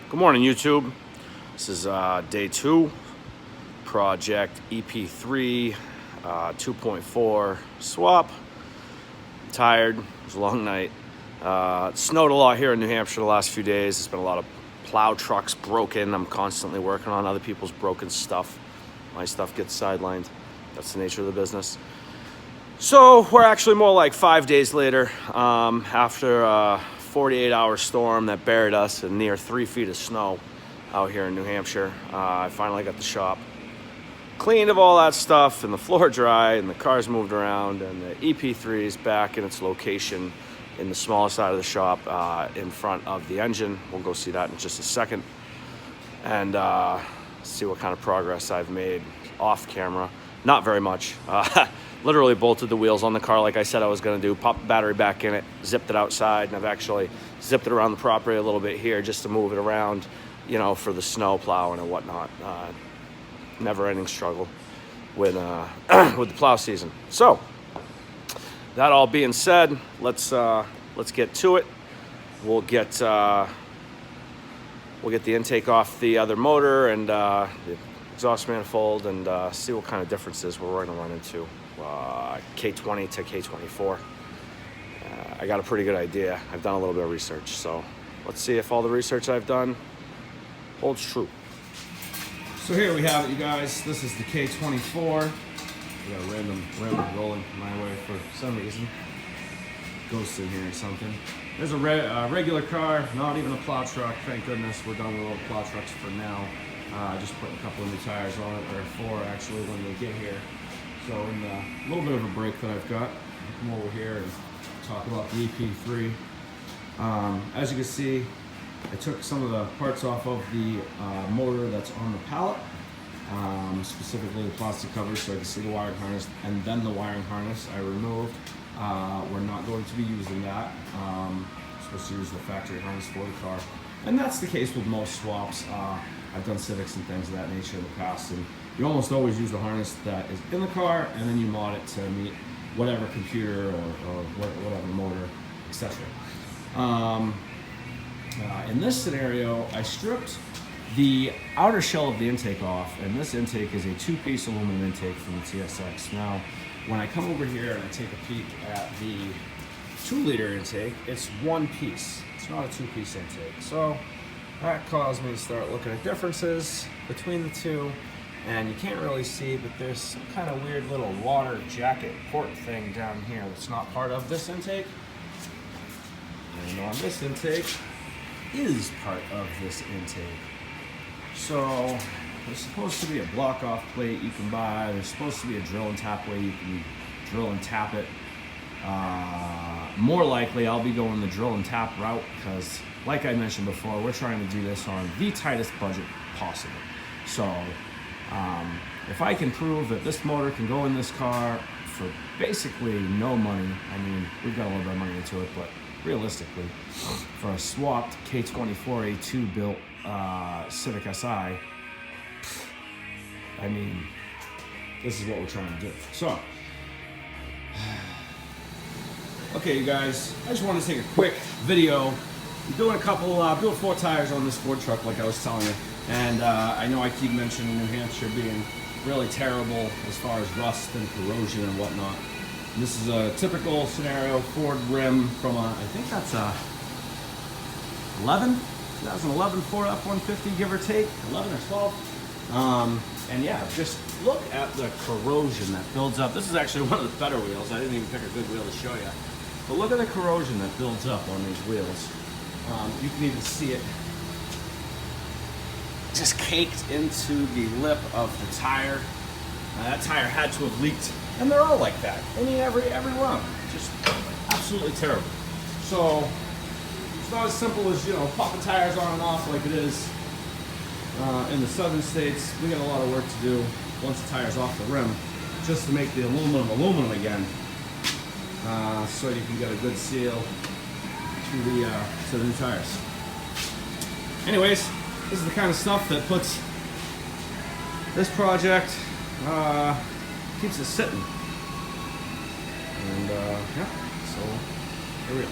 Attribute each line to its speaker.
Speaker 1: Good morning, YouTube. This is day 2, project EP3 2.4 swap. I'm tired. It was a long night. It snowed a lot here in New Hampshire the last few days. There's been a lot of plow trucks broken. I'm constantly working on other people's broken stuff. My stuff gets sidelined. That's the nature of the business. So we're actually more like 5 days later, after a 48-hour storm that buried us in near 3 feet of snow out here in New Hampshire. I finally got the shop cleaned of all that stuff, and the floor dry, and the cars moved around, and the EP3 is back in its location in the smallest side of the shop, in front of the engine. We'll go see that in just a second, and see what kind of progress I've made off camera. Not very much. Literally bolted the wheels on the car like I said I was going to do, popped the battery back in it, zipped it outside, and I've actually zipped it around the property a little bit here just to move it around, you know, for the snow plowing and whatnot. Never-ending struggle with with the plow season. So that all being said, let's get to it. We'll get the intake off the other motor and the exhaust manifold, and see what kind of differences we're going to run into. K20 to K24. I got a pretty good idea. I've done a little bit of research, so let's see if all the research I've done holds true. So here we have it, you guys. This is the K24. We got a random rolling my way for some reason. Ghost in here or something. There's a regular car, not even a plow truck. Thank goodness we're done with all the plow trucks for now. Just putting a couple of new tires on it, or 4 actually when they get here. So in the little bit of a break that I've got, I'll come over here and talk about the EP3. As you can see, I took some of the parts off of the motor that's on the pallet, specifically the plastic cover, so I can see the wiring harness, and then the wiring harness I removed. We're not going to be using that. Supposed to use the factory harness for the car, and that's the case with most swaps. I've done Civics and things of that nature in the past, and you almost always use the harness that is in the car, and then you mod it to meet whatever computer or whatever motor, etc. In this scenario, I stripped the outer shell of the intake off, and this intake is a 2-piece aluminum intake from the TSX. Now, when I come over here and I take a peek at the 2-liter intake, it's 1 piece. It's not a 2-piece intake. So that caused me to start looking at differences between the two, and you can't really see, but there's some kind of weird little water jacket port thing down here that's not part of this intake. And on this intake is part of this intake. So there's supposed to be a block-off plate you can buy. There's supposed to be a drill and tap way you can drill and tap it. More likely I'll be going the drill and tap route because, like I mentioned before, we're trying to do this on the tightest budget possible. So if I can prove that this motor can go in this car for basically no money, I mean, we've got a little bit of money into it, but realistically, for a swapped K24a2 built Civic Si, I mean, this is what we're trying to do. So, okay, you guys, I just wanted to take a quick video. I'm doing a couple, doing 4 tires on this Ford truck, like I was telling you, and I know I keep mentioning New Hampshire being really terrible as far as rust and corrosion and whatnot. And this is a typical scenario Ford rim from a, I think that's a 2011 Ford F-150, give or take, 11 or 12. And yeah, just look at the corrosion that builds up. This is actually one of the better wheels. I didn't even pick a good wheel to show you. But look at the corrosion that builds up on these wheels. You can even see it just caked into the lip of the tire. That tire had to have leaked, and they're all like that. I mean, every one, just absolutely terrible. So it's not as simple as, you know, popping tires on and off like it is in the southern states. We got a lot of work to do once the tire's off the rim, just to make the aluminum again, so you can get a good seal to the new tires. Anyways, this is the kind of stuff that puts this project, keeps us sitting. And yeah, so here we go.